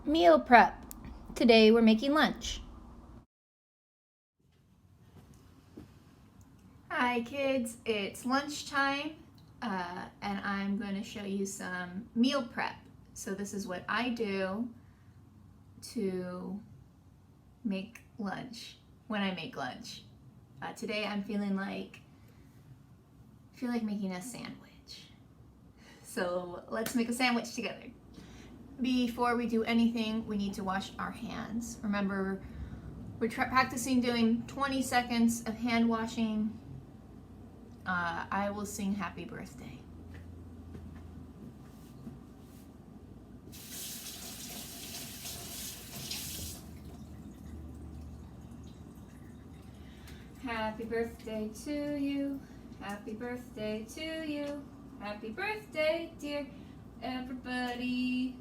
Meal prep. Today we're making lunch. Hi kids, it's lunchtime and I'm going to show you some meal prep. So this is what I do to make lunch when I make lunch. Today I'm feel like making a sandwich. So let's make a sandwich together. Before we do anything, we need to wash our hands. Remember, we're practicing doing 20 seconds of hand washing. I will sing happy birthday. Happy birthday to you. Happy birthday to you. Happy birthday, dear everybody.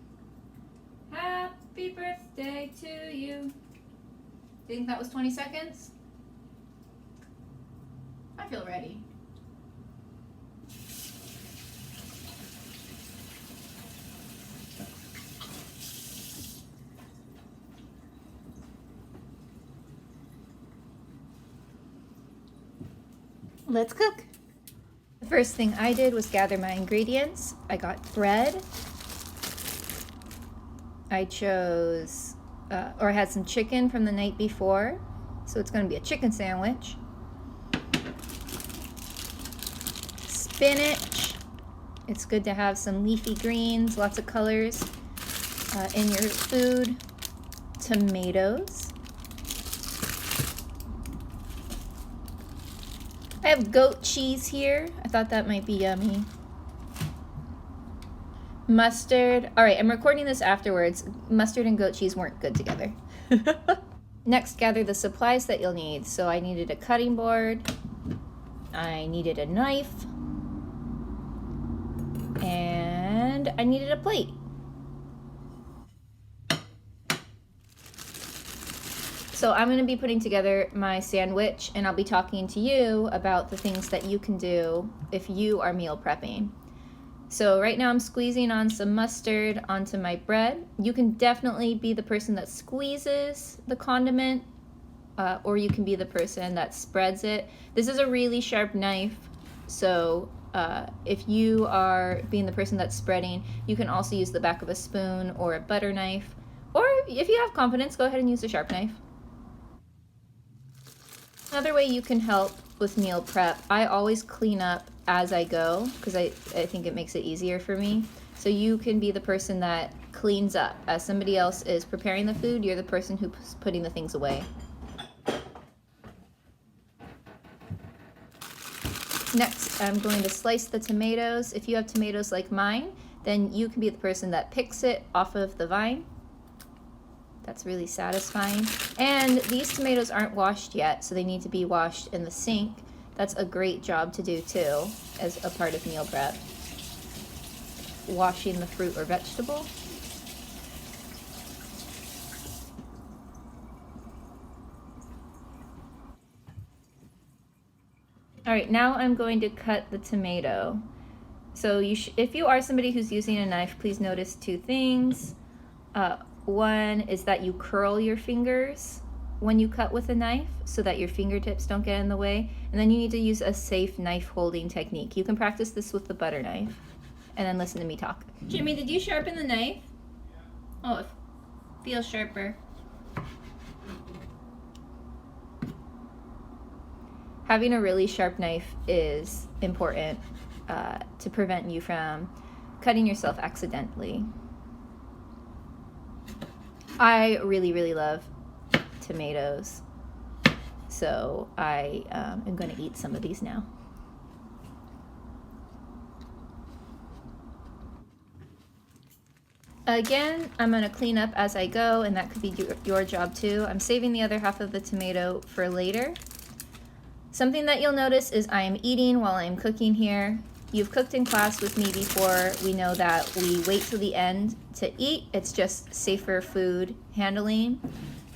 Happy birthday to you. Think that was 20 seconds? I feel ready. Let's cook. The first thing I did was gather my ingredients. I got bread. I chose, I had some chicken from the night before, so it's going to be a chicken sandwich. Spinach. It's good to have some leafy greens, lots of colors in your food. Tomatoes. I have goat cheese here. I thought that might be yummy. Mustard. All right, I'm recording this afterwards. Mustard and goat cheese weren't good together. Next, gather the supplies that you'll need. So I needed a cutting board. I needed a knife. And I needed a plate. So I'm going to be putting together my sandwich, and I'll be talking to you about the things that you can do if you are meal prepping. So right now I'm squeezing on some mustard onto my bread. You can definitely be the person that squeezes the condiment, or you can be the person that spreads it. This is a really sharp knife, so if you are being the person that's spreading, you can also use the back of a spoon or a butter knife, or if you have confidence, go ahead and use a sharp knife. Another way you can help with meal prep, I always clean up as I go because I think it makes it easier for me. So you can be the person that cleans up. As somebody else is preparing the food, you're the person who's putting the things away. Next, I'm going to slice the tomatoes. If you have tomatoes like mine, then you can be the person that picks it off of the vine. That's really satisfying. And these tomatoes aren't washed yet, so they need to be washed in the sink. That's a great job to do too, as a part of meal prep. Washing the fruit or vegetable. All right, now I'm going to cut the tomato. So if you are somebody who's using a knife, please notice two things. One is that you curl your fingers when you cut with a knife so that your fingertips don't get in the way. And then you need to use a safe knife holding technique. You can practice this with the butter knife and then listen to me talk. Jimmy, did you sharpen the knife? Oh, it feels sharper. Having a really sharp knife is important to prevent you from cutting yourself accidentally. I really, really love tomatoes, so I am going to eat some of these now. Again, I'm going to clean up as I go, and that could be your job too. I'm saving the other half of the tomato for later. Something that you'll notice is I am eating while I'm cooking here. You've cooked in class with me before. We know that we wait till the end to eat. It's just safer food handling.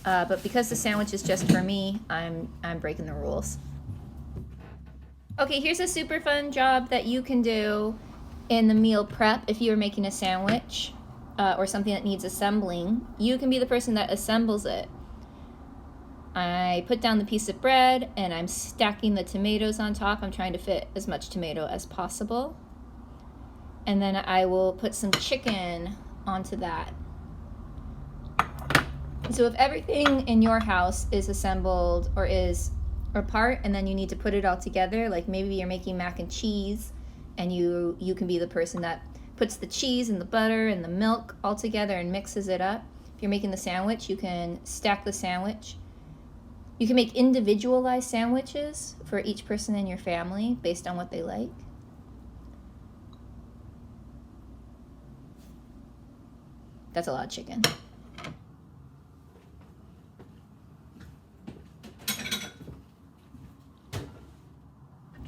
But because the sandwich is just for me, I'm breaking the rules. Okay, here's a super fun job that you can do in the meal prep if you're making a sandwich. or something that needs assembling, you can be the person that assembles it. I put down the piece of bread and I'm stacking the tomatoes on top. I'm trying to fit as much tomato as possible. And then I will put some chicken onto that. So if everything in your house is assembled or is apart and then you need to put it all together, like maybe you're making mac and cheese and you can be the person that puts the cheese and the butter and the milk all together and mixes it up. If you're making the sandwich, you can stack the sandwich. You can make individualized sandwiches for each person in your family based on what they like. That's a lot of chicken.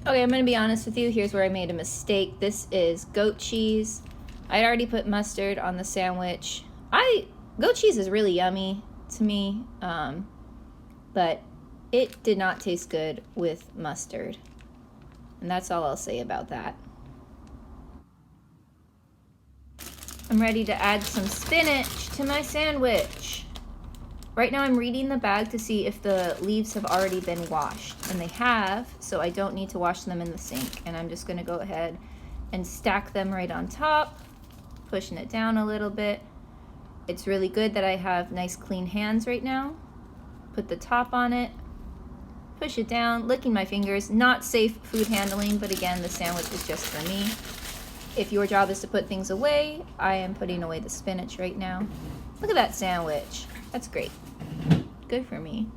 Okay, I'm gonna be honest with you. Here's where I made a mistake. This is goat cheese. I'd already put mustard on the sandwich. Goat cheese is really yummy to me, but it did not taste good with mustard. And that's all I'll say about that. I'm ready to add some spinach to my sandwich. Right now I'm reading the bag to see if the leaves have already been washed, and they have, so I don't need to wash them in the sink. And I'm just gonna go ahead and stack them right on top, pushing it down a little bit. It's really good that I have nice clean hands right now. Put the top on it, push it down, licking my fingers. Not safe food handling, but again, the sandwich is just for me. If your job is to put things away, I am putting away the spinach right now. Look at that sandwich. That's great. Good for me.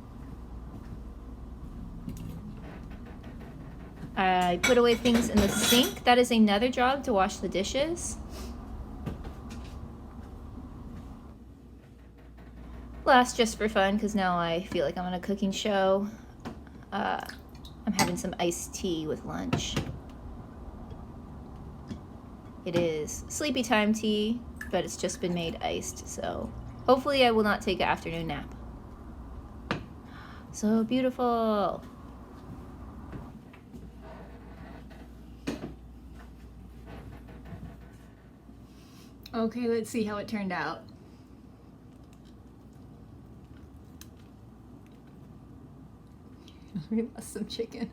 I put away things in the sink. That is another job, to wash the dishes. Last, just for fun, because now I feel like I'm on a cooking show. I'm having some iced tea with lunch. It is sleepy time tea, but it's just been made iced, so hopefully I will not take an afternoon nap. So beautiful. Okay, let's see how it turned out. We lost some chicken.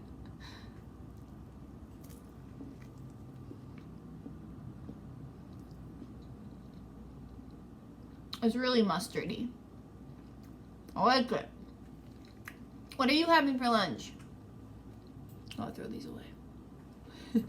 It's really mustardy. I like it. What are you having for lunch? I'll throw these away.